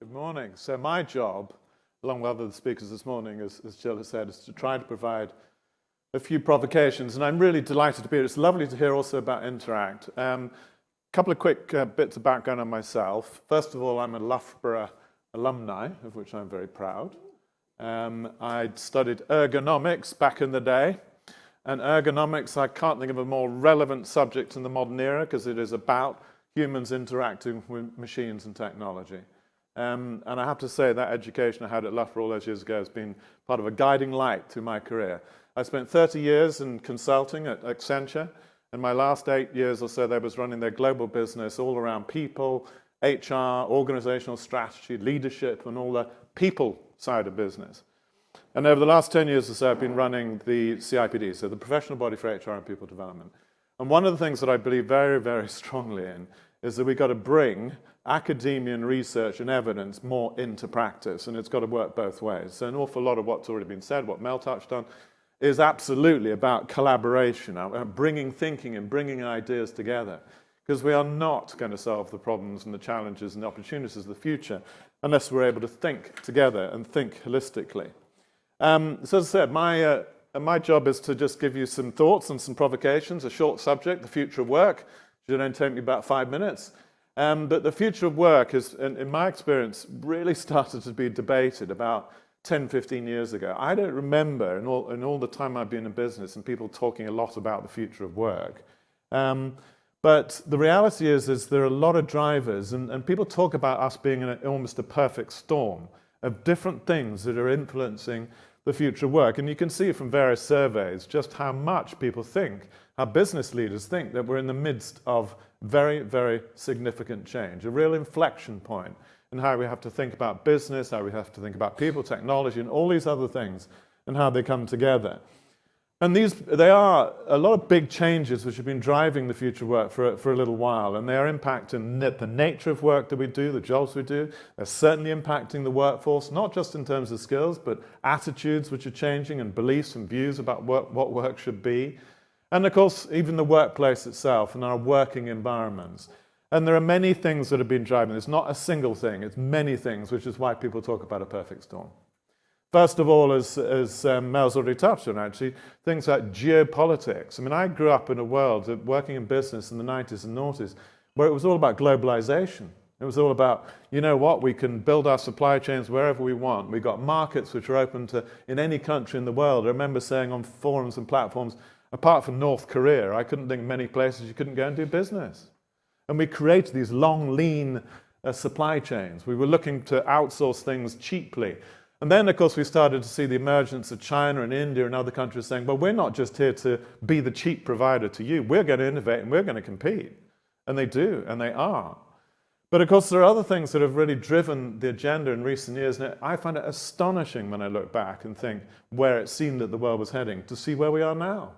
Good morning. So my job, along with other speakers this morning, as Jill has said, is to try to provide a few provocations, and I'm really delighted to be here. It's lovely to hear also about InterAct. A couple of quick bits of background on myself. First of all, I'm a Loughborough alumni, of which I'm very proud. I'd studied ergonomics back in the day, and ergonomics, I can't think of a more relevant subject in the modern era because it is about humans interacting with machines and technology. And I have to say that education I had at Loughborough all those years ago has been part of a guiding light through my career. I spent 30 years in consulting at Accenture, and my last 8 years or so there was running their global business all around people, HR, organizational strategy, leadership, and all the people side of business. And over the last 10 years or so, I've been running the CIPD, so the professional body for HR and people development. And one of the things that I believe very, very strongly in is that we've got to bring academia and research and evidence more into practice, and it's got to work both ways. So an awful lot of what's already been said, what Mel touched on, is absolutely about collaboration, bringing thinking and bringing ideas together, because we are not going to solve the problems and the challenges and the opportunities of the future unless we're able to think together and think holistically. So as I said, my job is to just give you some thoughts and some provocations, a short subject, the future of work. It should only take me about 5 minutes. But the future of work is, in my experience, really started to be debated about 10, 15 years ago. I don't remember in all the time I've been in business and people talking a lot about the future of work. But the reality is there are a lot of drivers, and people talk about us being in almost a perfect storm of different things that are influencing the future of work. And you can see from various surveys just how much people think, how business leaders think that we're in the midst of very, very significant change, a real inflection point in how we have to think about business, how we have to think about people, technology, and all these other things, and how they come together. And they are a lot of big changes which have been driving the future of work for a little while, and they are impacting the nature of work that we do, the jobs we do. They're certainly impacting the workforce, not just in terms of skills, but attitudes which are changing and beliefs and views about what work should be. And of course, even the workplace itself and our working environments. And there are many things that have been driving. It's not a single thing, it's many things, which is why people talk about a perfect storm. First of all, as Mel's already touched on, actually, things like geopolitics. I mean, I grew up in a world of working in business in the 90s and noughties where it was all about globalisation. It was all about, you know what, we can build our supply chains wherever we want. We've got markets which are open to in any country in the world. I remember saying on forums and platforms, apart from North Korea, I couldn't think of many places you couldn't go and do business. And we created these long, lean supply chains. We were looking to outsource things cheaply. And then, of course, we started to see the emergence of China and India and other countries saying, well, we're not just here to be the cheap provider to you. We're going to innovate and we're going to compete. And they do, and they are. But, of course, there are other things that have really driven the agenda in recent years. And I find it astonishing when I look back and think where it seemed that the world was heading to see where we are now.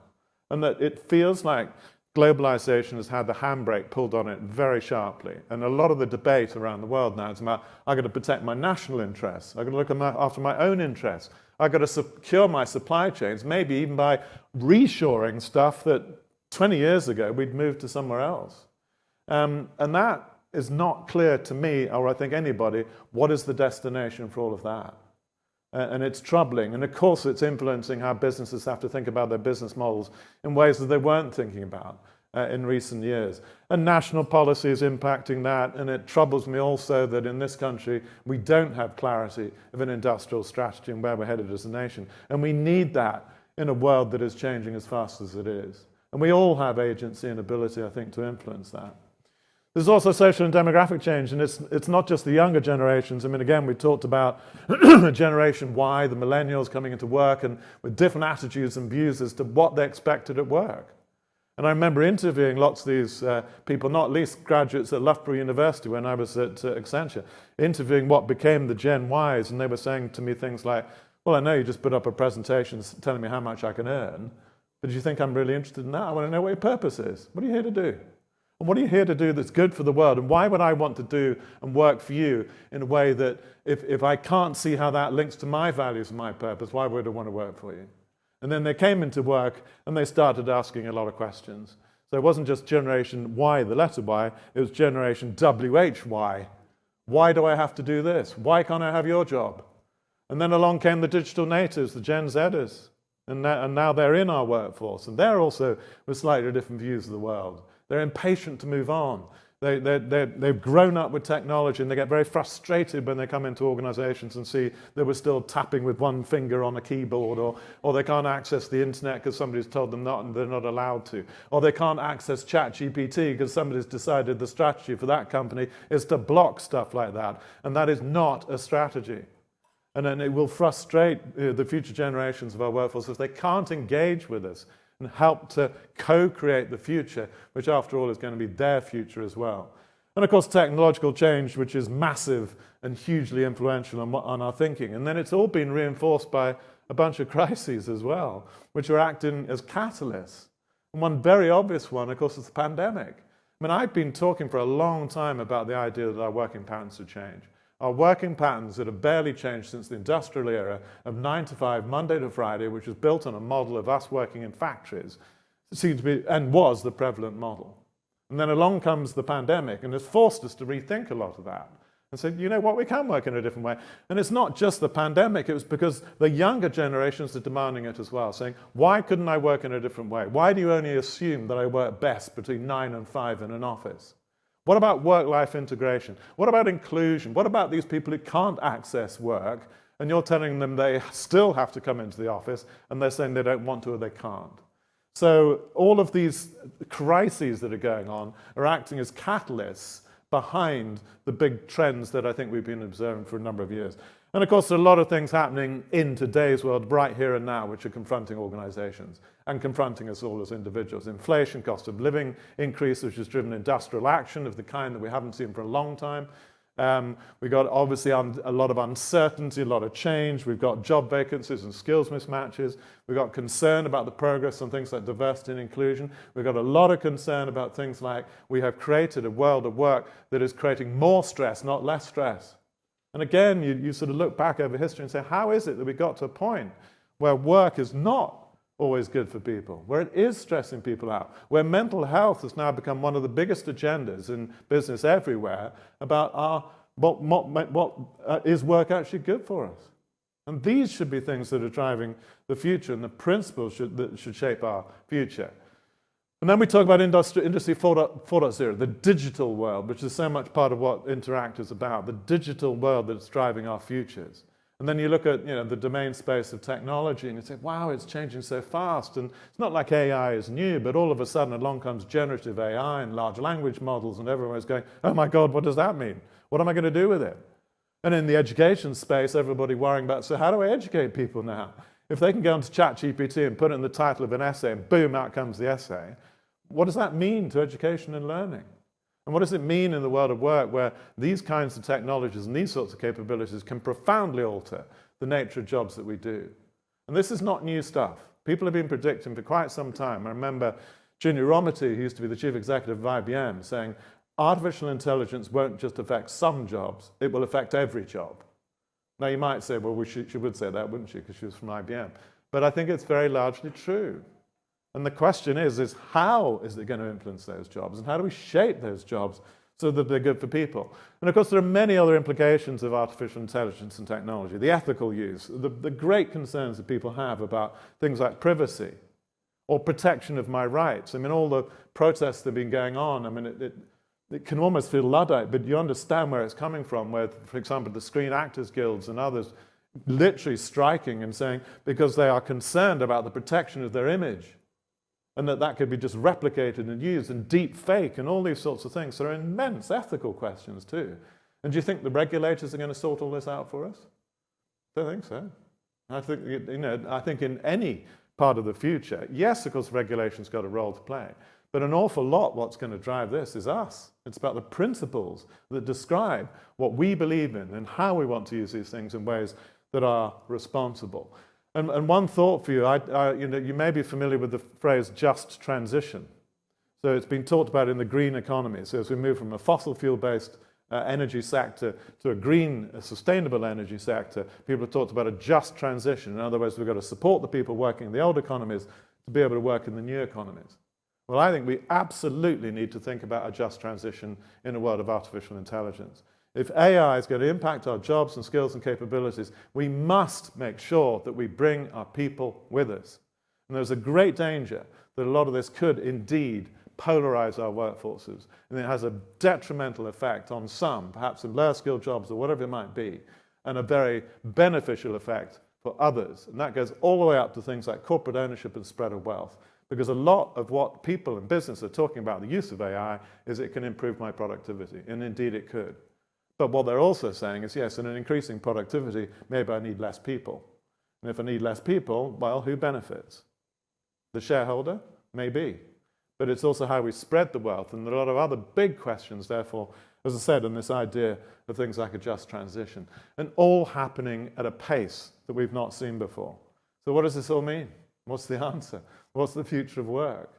And that it feels like globalisation has had the handbrake pulled on it very sharply. And a lot of the debate around the world now is about, I've got to protect my national interests. I've got to look after my own interests. I've got to secure my supply chains, maybe even by reshoring stuff that 20 years ago we'd moved to somewhere else. And that is not clear to me, or I think anybody, what is the destination for all of that. And it's troubling. And of course, it's influencing how businesses have to think about their business models in ways that they weren't thinking about in recent years. And national policy is impacting that. And it troubles me also that in this country, we don't have clarity of an industrial strategy and where we're headed as a nation. And we need that in a world that is changing as fast as it is. And we all have agency and ability, I think, to influence that. There's also social and demographic change, and it's not just the younger generations. I mean, again, we talked about Generation Y, the millennials coming into work and with different attitudes and views as to what they expected at work. And I remember interviewing lots of these people, not least graduates at Loughborough University when I was at Accenture, interviewing what became the Gen Ys, and they were saying to me things like, well, I know you just put up a presentation telling me how much I can earn, but do you think I'm really interested in that? I want to know what your purpose is. What are you here to do? And what are you here to do that's good for the world? And why would I want to do and work for you in a way that if I can't see how that links to my values and my purpose, why would I want to work for you? And then they came into work and they started asking a lot of questions. So it wasn't just Generation Y, the letter Y, it was Generation WHY. Why do I have to do this? Why can't I have your job? And then along came the digital natives, the Gen Zers, and now they're in our workforce, and they're also with slightly different views of the world. They're impatient to move on. They've grown up with technology, and they get very frustrated when they come into organizations and see that we're still tapping with one finger on a keyboard, or they can't access the internet because somebody's told them not and they're not allowed to, or they can't access ChatGPT because somebody's decided the strategy for that company is to block stuff like that, and that is not a strategy. And then it will frustrate the future generations of our workforce if they can't engage with us and help to co-create the future, which after all is going to be their future as well. And of course technological change, which is massive and hugely influential on our thinking. And then it's all been reinforced by a bunch of crises as well, which are acting as catalysts. And one very obvious one, of course, is the pandemic. I mean, I've been talking for a long time about the idea that our working patterns would change. Our working patterns that have barely changed since the industrial era of 9 to 5, Monday to Friday, which was built on a model of us working in factories, seemed to be and was the prevalent model. And then along comes the pandemic and has forced us to rethink a lot of that and said, you know what, we can work in a different way. And it's not just the pandemic, it was because the younger generations are demanding it as well, saying, why couldn't I work in a different way? Why do you only assume that I work best between 9 and 5 in an office? What about work-life integration? What about inclusion? What about these people who can't access work and you're telling them they still have to come into the office and they're saying they don't want to or they can't? So all of these crises that are going on are acting as catalysts behind the big trends that I think we've been observing for a number of years. And of course, there are a lot of things happening in today's world right here and now which are confronting organizations and confronting us all as individuals. Inflation, cost of living increase, which has driven industrial action of the kind that we haven't seen for a long time. We've got obviously a lot of uncertainty, a lot of change. We've got job vacancies and skills mismatches. We've got concern about the progress on things like diversity and inclusion. We've got a lot of concern about things like we have created a world of work that is creating more stress, not less stress. And again, you sort of look back over history and say, how is it that we got to a point where work is not always good for people, where it is stressing people out, where mental health has now become one of the biggest agendas in business everywhere about what is work actually good for us? And these should be things that are driving the future and the principles that should shape our future. And then we talk about Industry 4.0, the digital world, which is so much part of what InterAct is about, the digital world that's driving our futures. And then you look at the domain space of technology and you say, wow, it's changing so fast. And it's not like AI is new, but all of a sudden along comes generative AI and large language models and everyone's going, oh my God, what does that mean? What am I going to do with it? And in the education space, everybody worrying about, so how do I educate people now? If they can go into ChatGPT and put it in the title of an essay and boom, out comes the essay, what does that mean to education and learning? And what does it mean in the world of work where these kinds of technologies and these sorts of capabilities can profoundly alter the nature of jobs that we do? And this is not new stuff. People have been predicting for quite some time. I remember Ginny Rometty, who used to be the chief executive of IBM, saying artificial intelligence won't just affect some jobs, it will affect every job. Now you might say, well, she would say that, wouldn't she, because she was from IBM. But I think it's very largely true. And the question is how is it going to influence those jobs? And how do we shape those jobs so that they're good for people? And of course, there are many other implications of artificial intelligence and technology. The ethical use, the great concerns that people have about things like privacy or protection of my rights. I mean, all the protests that have been going on, I mean, it can almost feel Luddite, but you understand where it's coming from, where, for example, the Screen Actors Guilds and others literally striking and saying, because they are concerned about the protection of their image, and that could be just replicated and used, and deep fake and all these sorts of things. So there are immense ethical questions too. And do you think the regulators are going to sort all this out for us? I don't think so. I think, I think in any part of the future, yes, of course, regulation's got a role to play, but an awful lot what's going to drive this is us. It's about the principles that describe what we believe in and how we want to use these things in ways that are responsible. And one thought for you, you may be familiar with the phrase just transition. So it's been talked about in the green economy. So as we move from a fossil fuel-based energy sector to a sustainable energy sector, people have talked about a just transition. In other words, we've got to support the people working in the old economies to be able to work in the new economies. Well, I think we absolutely need to think about a just transition in a world of artificial intelligence. If AI is going to impact our jobs and skills and capabilities, we must make sure that we bring our people with us. And there's a great danger that a lot of this could indeed polarize our workforces, and it has a detrimental effect on some, perhaps in lower skilled jobs or whatever it might be, and a very beneficial effect for others. And that goes all the way up to things like corporate ownership and spread of wealth, because a lot of what people in business are talking about the use of AI is it can improve my productivity, and indeed it could. But what they're also saying is, yes, in an increasing productivity, maybe I need less people. And if I need less people, well, who benefits? The shareholder? Maybe. But it's also how we spread the wealth, and there are a lot of other big questions, therefore, as I said, on this idea of things like a just transition, and all happening at a pace that we've not seen before. So what does this all mean? What's the answer? What's the future of work?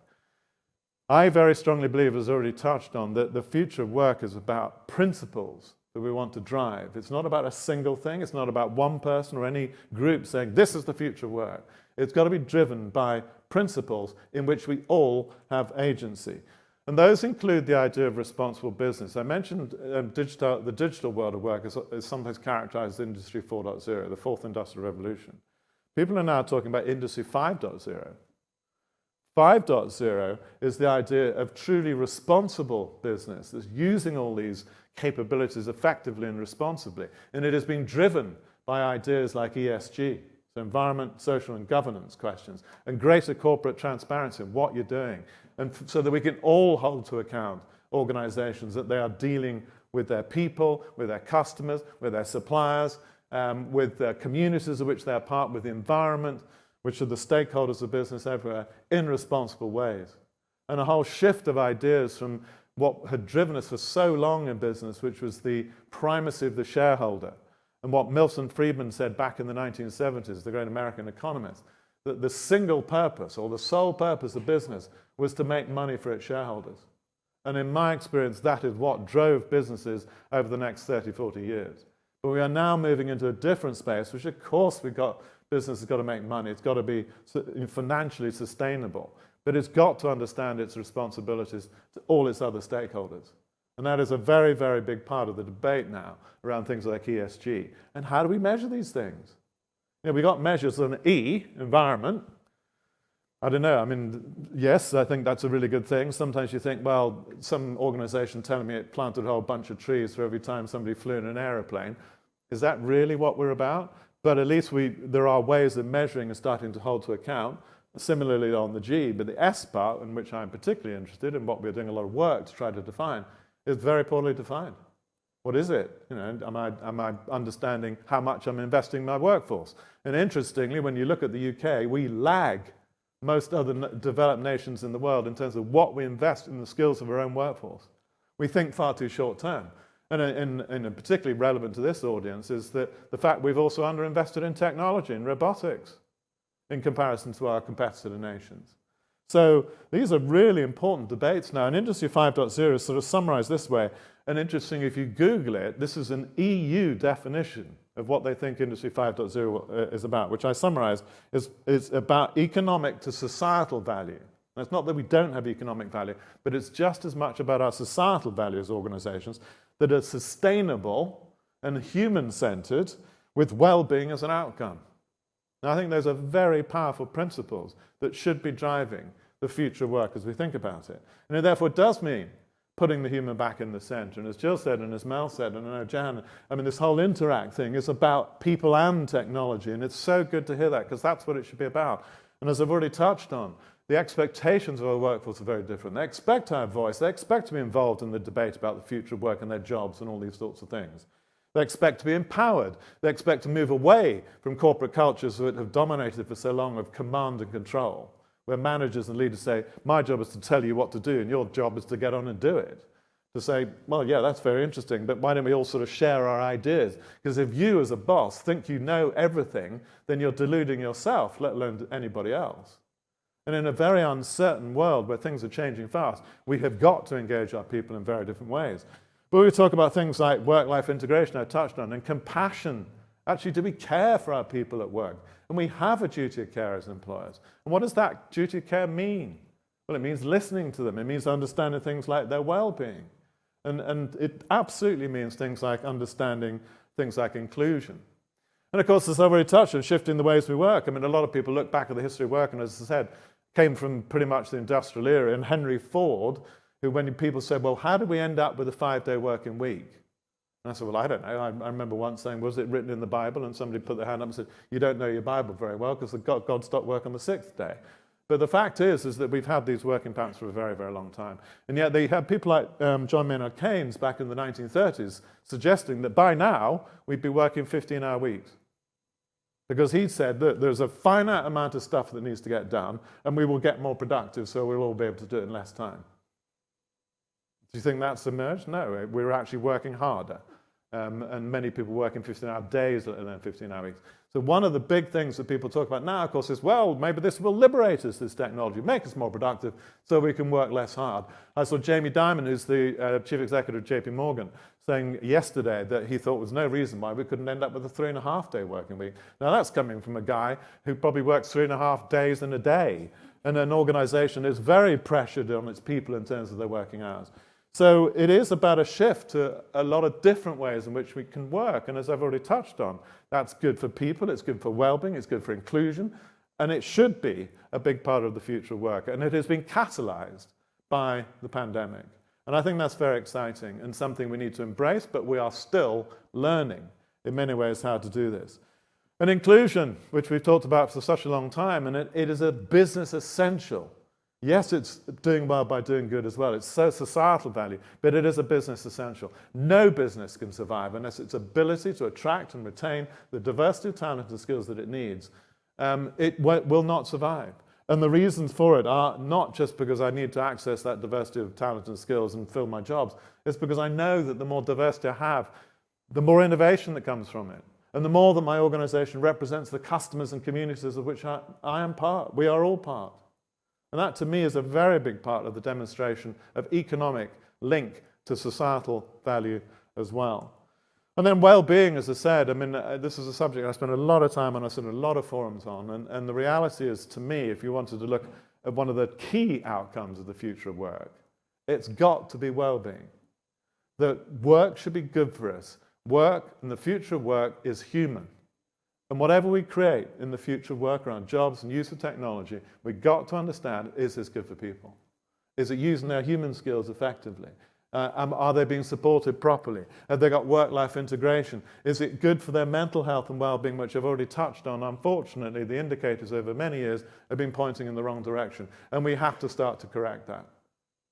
I very strongly believe, as already touched on, that the future of work is about principles that we want to drive. It's not about a single thing. It's not about one person or any group saying, this is the future of work. It's got to be driven by principles in which we all have agency. And those include the idea of responsible business. I mentioned the digital world of work is sometimes characterized as Industry 4.0, the fourth industrial revolution. People are now talking about Industry 5.0. 5.0 is the idea of truly responsible business that's using all these capabilities effectively and responsibly. And it has been driven by ideas like ESG, so environment, social and governance questions, and greater corporate transparency in what you're doing, and so that we can all hold to account organizations that they are dealing with their people, with their customers, with their suppliers, with their communities of which they are part, with the environment, which are the stakeholders of business everywhere, in responsible ways. And a whole shift of ideas from what had driven us for so long in business, which was the primacy of the shareholder, and what Milton Friedman said back in the 1970s, the great American economist, that the single purpose or the sole purpose of business was to make money for its shareholders. And in my experience, that is what drove businesses over the next 30, 40 years. But we are now moving into a different space, which of course business has got to make money. It's got to be financially sustainable. But it's got to understand its responsibilities to all its other stakeholders. And that is a very, very big part of the debate now around things like ESG. And how do we measure these things? You know, we got measures on E, environment. I don't know. I mean, yes, I think that's a really good thing. Sometimes you think, well, some organization telling me it planted a whole bunch of trees for every time somebody flew in an aeroplane. Is that really what we're about? But at least there are ways of measuring and starting to hold to account. Similarly on the G, but the S part, in which I'm particularly interested in, what we're doing a lot of work to try to define, is very poorly defined. What is it? You know, am I understanding how much I'm investing in my workforce? And interestingly, when you look at the UK, we lag most other developed nations in the world in terms of what we invest in the skills of our own workforce. We think far too short term. And particularly relevant to this audience is that the fact we've also underinvested in technology and robotics in comparison to our competitor nations. So these are really important debates now. And Industry 5.0 is sort of summarized this way. And interesting, if you Google it, this is an EU definition of what they think Industry 5.0 is about, which I summarized is about economic to societal value. And it's not that we don't have economic value, but it's just as much about our societal value as organizations that are sustainable and human-centered with well-being as an outcome. Now, I think those are very powerful principles that should be driving the future of work as we think about it. And it therefore does mean putting the human back in the center. And as Jill said, and as Mel said, and I know Jan, I mean, this whole InterAct thing is about people and technology. And it's so good to hear that, because that's what it should be about. And as I've already touched on, the expectations of our workforce are very different. They expect to have voice. They expect to be involved in the debate about the future of work and their jobs and all these sorts of things. They expect to be empowered. They expect to move away from corporate cultures that have dominated for so long of command and control, where managers and leaders say, my job is to tell you what to do and your job is to get on and do it. To say, well, yeah, that's very interesting, but why don't we all sort of share our ideas? Because if you as a boss think you know everything, then you're deluding yourself, let alone anybody else. And in a very uncertain world where things are changing fast, we have got to engage our people in very different ways. But we talk about things like work-life integration I touched on, and compassion. Actually, do we care for our people at work? And we have a duty of care as employers. And what does that duty of care mean? Well, it means listening to them. It means understanding things like their well-being. And it absolutely means things like understanding things like inclusion. And of course, as I've already touched on, shifting the ways we work. I mean, a lot of people look back at the history of work, and as I said, came from pretty much the industrial era. And Henry Ford, who when people said, well, how did we end up with a 5-day working week? And I said, well, I don't know. I remember once saying, was it written in the Bible? And somebody put their hand up and said, you don't know your Bible very well because God stopped work on the 6th day. But the fact is that we've had these working patterns for a very, very long time. And yet they had people like John Maynard Keynes back in the 1930s suggesting that by now we'd be working 15-hour weeks. Because he said that there's a finite amount of stuff that needs to get done and we will get more productive, so we'll all be able to do it in less time. Do you think that's emerged? No, we're actually working harder. And many people work in 15-hour days and then 15-hour weeks. So one of the big things that people talk about now, of course, is, well, maybe this will liberate us, this technology, make us more productive so we can work less hard. I saw Jamie Dimon, who's the chief executive of JP Morgan, saying yesterday that he thought there was no reason why we couldn't end up with a 3.5-day working week. Now, that's coming from a guy who probably works 3.5 days in a day, and an organization is very pressured on its people in terms of their working hours. So it is about a shift to a lot of different ways in which we can work. And as I've already touched on, that's good for people, it's good for well-being, it's good for inclusion, and it should be a big part of the future of work. And it has been catalyzed by the pandemic. And I think that's very exciting and something we need to embrace, but we are still learning in many ways how to do this. And inclusion, which we've talked about for such a long time, and it is a business essential. Yes, it's doing well by doing good as well. It's so societal value, but it is a business essential. No business can survive unless its ability to attract and retain the diversity of talent and skills that it needs. It will not survive. And the reasons for it are not just because I need to access that diversity of talent and skills and fill my jobs. It's because I know that the more diversity I have, the more innovation that comes from it. And the more that my organization represents the customers and communities of which I am part. We are all part. And that, to me, is a very big part of the demonstration of economic link to societal value as well. And then well-being, as I said, I mean, this is a subject I spend a lot of time on, I sit in a lot of forums on, and the reality is, to me, if you wanted to look at one of the key outcomes of the future of work, it's got to be well-being. That work should be good for us. Work and the future of work is human. And whatever we create in the future of work around jobs and use of technology, we've got to understand, is this good for people? Is it using their human skills effectively? Are they being supported properly? Have they got work-life integration? Is it good for their mental health and well-being, which I've already touched on? Unfortunately, the indicators over many years have been pointing in the wrong direction, and we have to start to correct that.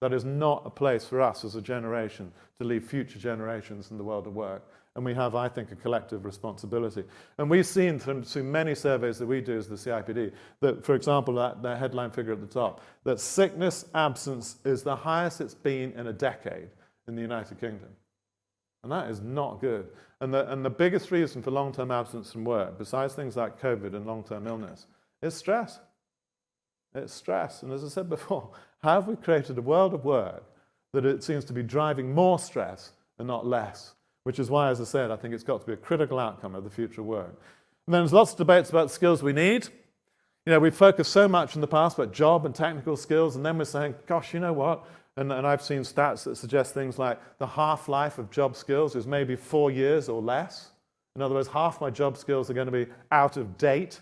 That is not a place for us as a generation to leave future generations in the world of work. And we have, I think, a collective responsibility. And we've seen through many surveys that we do as the CIPD that, for example, that headline figure at the top, that sickness absence is the highest it's been in a decade in the United Kingdom. And that is not good. And the biggest reason for long-term absence from work, besides things like COVID and long-term illness, is stress. It's stress. And as I said before, how have we created a world of work that it seems to be driving more stress and not less? Which is why, as I said, I think it's got to be a critical outcome of the future of work. And then there's lots of debates about the skills we need. You know, we've focused so much in the past about job and technical skills, and then we're saying, gosh, you know what? And I've seen stats that suggest things like the half-life of job skills is maybe 4 years or less. In other words, half my job skills are going to be out of date.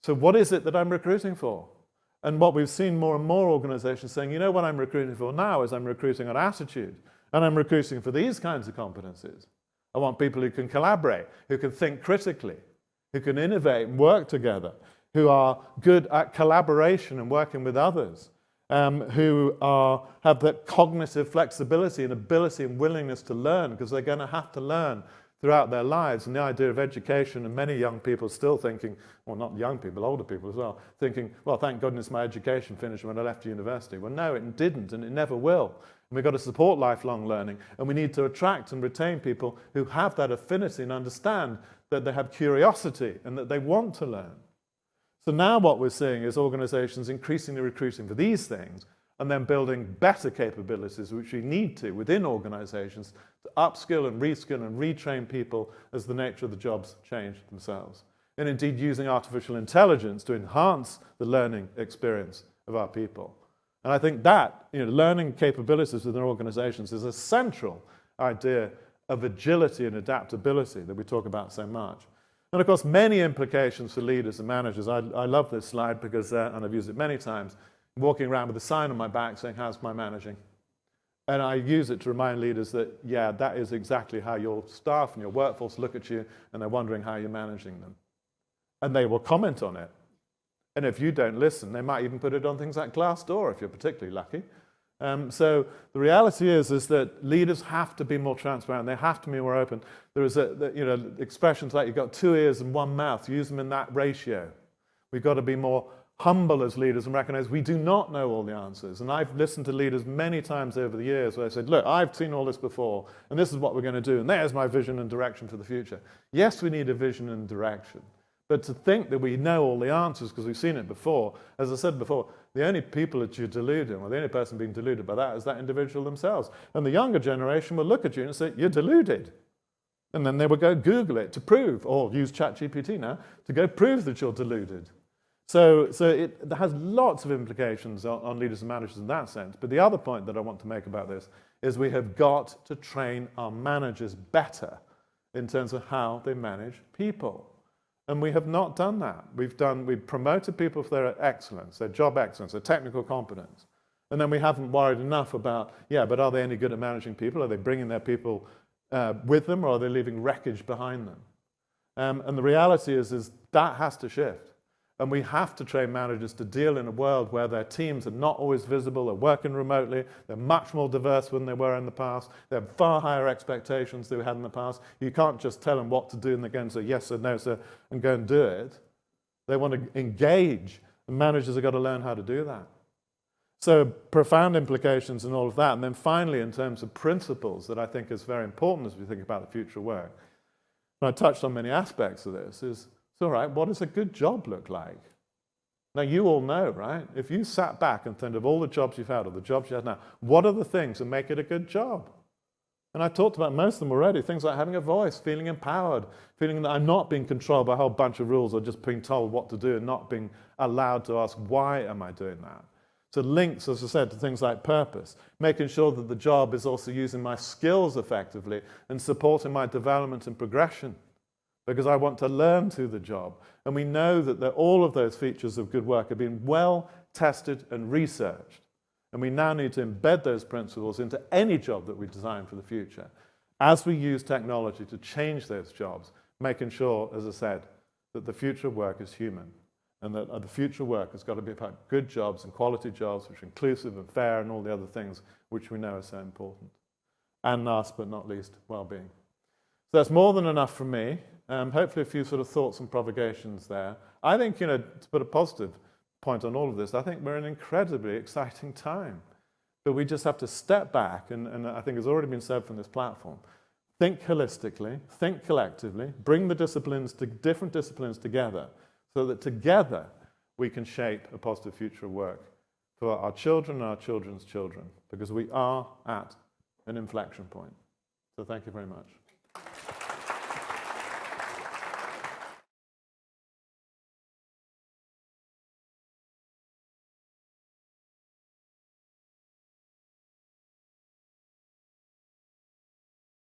So what is it that I'm recruiting for? And what we've seen more and more organizations saying, you know what I'm recruiting for now is I'm recruiting on attitude. And I'm recruiting for these kinds of competencies. I want people who can collaborate, who can think critically, who can innovate and work together, who are good at collaboration and working with others, who have that cognitive flexibility and ability and willingness to learn, because they're going to have to learn throughout their lives. And the idea of education, and many young people still thinking, well, not young people, older people as well, thinking, well, thank goodness my education finished when I left university. Well, no, it didn't, and it never will. And we've got to support lifelong learning, and we need to attract and retain people who have that affinity and understand that they have curiosity and that they want to learn. So now what we're seeing is organizations increasingly recruiting for these things and then building better capabilities, which we need to within organizations to upskill and reskill and retrain people as the nature of the jobs change themselves. And indeed using artificial intelligence to enhance the learning experience of our people. And I think that, learning capabilities within organizations is a central idea of agility and adaptability that we talk about so much. And of course, many implications for leaders and managers. I love this slide because, and I've used it many times, walking around with a sign on my back saying, how's my managing? And I use it to remind leaders that, yeah, that is exactly how your staff and your workforce look at you, and they're wondering how you're managing them. And they will comment on it. And if you don't listen, they might even put it on things like Glassdoor if you're particularly lucky. So the reality is that leaders have to be more transparent. They have to be more open. There is expressions like you've got 2 ears and 1 mouth. Use them in that ratio. We've got to be more humble as leaders and recognize we do not know all the answers. And I've listened to leaders many times over the years where they said, look, I've seen all this before, and this is what we're going to do, and there's my vision and direction for the future. Yes, we need a vision and direction. But to think that we know all the answers because we've seen it before, as I said before, the only people that you're deluding, or the only person being deluded by that, is that individual themselves. And the younger generation will look at you and say, you're deluded. And then they will go Google it to prove, or use ChatGPT now, to go prove that you're deluded. So it has lots of implications on leaders and managers in that sense. But the other point that I want to make about this is we have got to train our managers better in terms of how they manage people. And we have not done that. We've promoted people for their excellence, their job excellence, their technical competence. And then we haven't worried enough about, yeah, but are they any good at managing people? Are they bringing their people with them, or are they leaving wreckage behind them? And the reality is that has to shift. And we have to train managers to deal in a world where their teams are not always visible, they're working remotely, they're much more diverse than they were in the past, they have far higher expectations than we had in the past. You can't just tell them what to do and they're going to say yes or no sir, and go and do it. They want to engage, and managers have got to learn how to do that. So profound implications in all of that. And then finally, in terms of principles that I think is very important as we think about the future of work, and I touched on many aspects of this, is all right, what does a good job look like? Now, you all know, right? If you sat back and think of all the jobs you've had or the jobs you have now, what are the things that make it a good job? And I talked about most of them already, things like having a voice, feeling empowered, feeling that I'm not being controlled by a whole bunch of rules or just being told what to do and not being allowed to ask, why am I doing that? So links, as I said, to things like purpose, making sure that the job is also using my skills effectively and supporting my development and progression, because I want to learn through the job. And we know that all of those features of good work have been well tested and researched. And we now need to embed those principles into any job that we design for the future as we use technology to change those jobs, making sure, as I said, that the future of work is human, and that the future of work has got to be about good jobs and quality jobs which are inclusive and fair and all the other things which we know are so important. And last but not least, well-being. So that's more than enough from me. Hopefully a few sort of thoughts and provocations there. I think, to put a positive point on all of this, I think we're in an incredibly exciting time. But we just have to step back, and I think it's already been said from this platform, think holistically, think collectively, bring the different disciplines together so that together we can shape a positive future of work for our children and our children's children, because we are at an inflection point. So thank you very much.